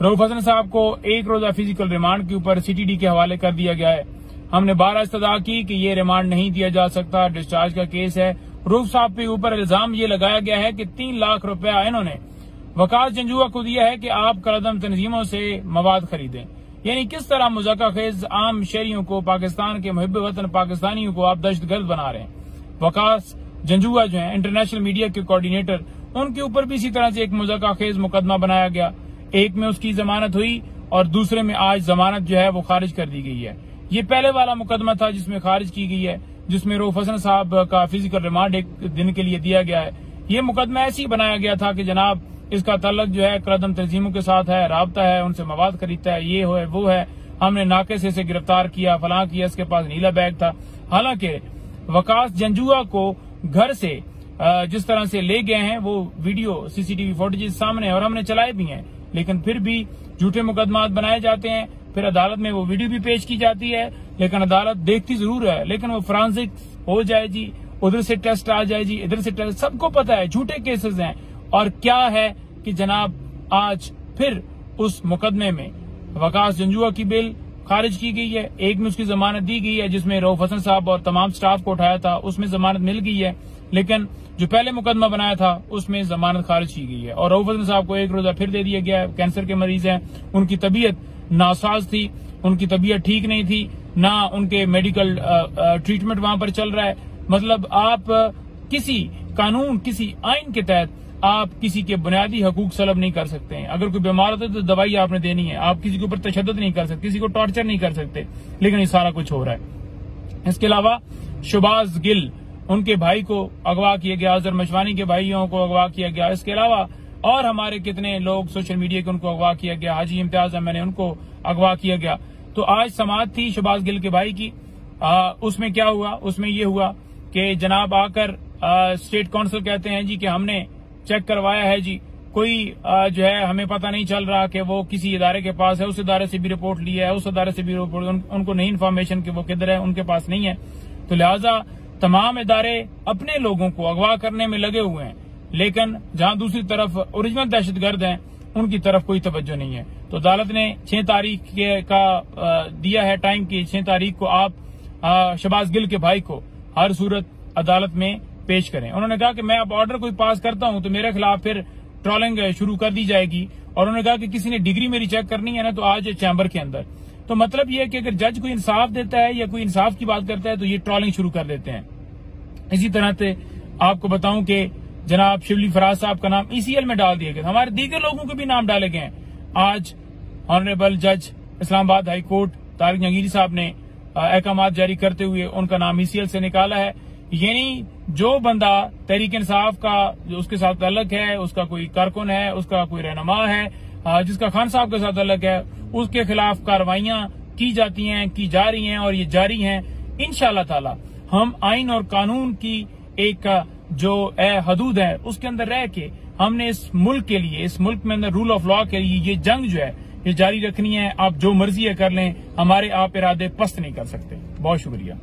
रऊफ हसन साहब को 1 रोजा फिजिकल रिमांड के ऊपर CTD के हवाले कर दिया गया है। हमने 12 इस्तदा की कि ये रिमांड नहीं दिया जा सकता, डिस्चार्ज का केस है। रऊफ साहब के ऊपर इल्जाम ये लगाया गया है कि 3 लाख रुपया इन्होंने वकास जंजुआ को दिया है कि आप कलदम तंजीमों से मवाद खरीदें। यानी किस तरह मुज़क्का खेज आम शहरियों को, पाकिस्तान के मुहिब वतन पाकिस्तानियों को आप दहशतगर्द बना रहे हैं। वकास जंजुआ जो है इंटरनेशनल मीडिया के कोऑर्डिनेटर, उनके ऊपर भी इसी तरह से एक मुज़क्का खेज मुकदमा बनाया गया। एक में उसकी जमानत हुई और दूसरे में आज जमानत जो है वो खारिज कर दी गई है। ये पहले वाला मुकदमा था जिसमें खारिज की गई है, जिसमें रऊफ हसन साहब का फिजिकल रिमांड 1 दिन के लिए दिया गया है। ये मुकदमा ऐसे ही बनाया गया था कि जनाब इसका ताल्लुक जो है कलदम तंजीमों के साथ है, राबता है, उनसे मवाद खरीदता है, ये है वो है, हमने नाके से इसे गिरफ्तार किया, फलां किया, इसके पास नीला बैग था। हालांकि वकास जंजुआ को घर से जिस तरह से ले गए हैं वो वीडियो CCTV फुटेज सामने है और हमने चलाए भी हैं, लेकिन फिर भी झूठे मुकदमात बनाए जाते हैं। फिर अदालत में वो वीडियो भी पेश की जाती है, लेकिन अदालत देखती जरूर है, लेकिन वो फोरेंसिक हो जाए जी, उधर से टेस्ट आ जाए जी, इधर से टेस्ट, सबको पता है झूठे केसेस हैं। और क्या है कि जनाब आज फिर उस मुकदमे में वकास जंजुआ की बेल खारिज की गई है। एक में उसकी जमानत दी गई है जिसमें रऊफ हसन साहब और तमाम स्टाफ को उठाया था, उसमें जमानत मिल गई है, लेकिन जो पहले मुकदमा बनाया था उसमें जमानत खारिज की गई है। और रऊफ हसन साहब को 1 रोजा फिर दे दिया गया है। कैंसर के मरीज हैं, उनकी तबीयत नासाज थी, उनकी तबीयत ठीक नहीं थी, ना उनके मेडिकल ट्रीटमेंट वहां पर चल रहा है। मतलब आप किसी कानून, किसी आइन के तहत आप किसी के बुनियादी हकूक सलब नहीं कर सकते हैं। अगर कोई बीमार होता है तो दवाई आपने देनी है, आप किसी के ऊपर तशद्दुद नहीं कर सकते, किसी को टॉर्चर नहीं कर सकते, लेकिन ये सारा कुछ हो रहा है। इसके अलावा शहबाज गिल, उनके भाई को अगवा किया गया, अजहर मशवानी के भाइयों को अगवा किया गया। इसके अलावा और हमारे कितने लोग सोशल मीडिया के, उनको अगवा किया गया। हाजी इम्तियाज अहमद ने उनको अगवा किया गया। तो आज समाअत थी शहबाज गिल के भाई की। उसमें क्या हुआ? उसमें ये हुआ कि जनाब आकर स्टेट काउंसिल कहते हैं जी कि हमने चेक करवाया है जी, कोई जो है हमें पता नहीं चल रहा कि वो किसी इदारे के पास है, उस इदारे से भी रिपोर्ट ली है, उस इदारे से भी रिपोर्ट, उनको नहीं इन्फॉर्मेशन कि वो किधर है, उनके पास नहीं है। तो लिहाजा तमाम इदारे अपने लोगों को अगवा करने में लगे हुए हैं, लेकिन जहां दूसरी तरफ ओरिजिनल दहशतगर्द हैं उनकी तरफ कोई तवज्जो नहीं है। तो अदालत ने 6 तारीख का दिया है टाइम की, 6 तारीख को आप शहबाज गिल के भाई को हर सूरत अदालत में पेश करें। उन्होंने कहा कि मैं अब ऑर्डर कोई पास करता हूं तो मेरे खिलाफ फिर ट्रोलिंग शुरू कर दी जाएगी, और उन्होंने कहा कि किसी ने डिग्री मेरी चेक करनी है ना तो आज चैम्बर के अंदर। तो मतलब ये है कि अगर जज कोई इंसाफ देता है या कोई इंसाफ की बात करता है तो ये ट्रोलिंग शुरू कर देते हैं। इसी तरह से आपको बताऊं कि जनाब शिवली फराज साहब का नाम ECL में डाल दिया गया, हमारे दीगर लोगों के भी नाम डाले गए हैं। आज ऑनरेबल जज इस्लामाबाद हाई कोर्ट तारिक जहांगीरी साहब ने अहकामात जारी करते हुए उनका नाम ECL से निकाला है। यानी जो बंदा तहरीक इंसाफ का जो उसके साथ ताल्लुक है, उसका कोई कारकुन है, उसका कोई रहनुमा है, जिसका खान साहब के साथ ताल्लुक है, उसके खिलाफ कार्रवाइयां की जाती हैं, की जा रही हैं और ये जारी हैं। इंशाअल्लाह ताला हम आइन और कानून की एक जो हदूद है उसके अंदर रह के हमने इस मुल्क के लिए, इस मुल्क में अंदर रूल ऑफ लॉ के लिए ये जंग जो है ये जारी रखनी है। आप जो मर्जी है कर लें, हमारे आप इरादे पस्त नहीं कर सकते। बहुत शुक्रिया।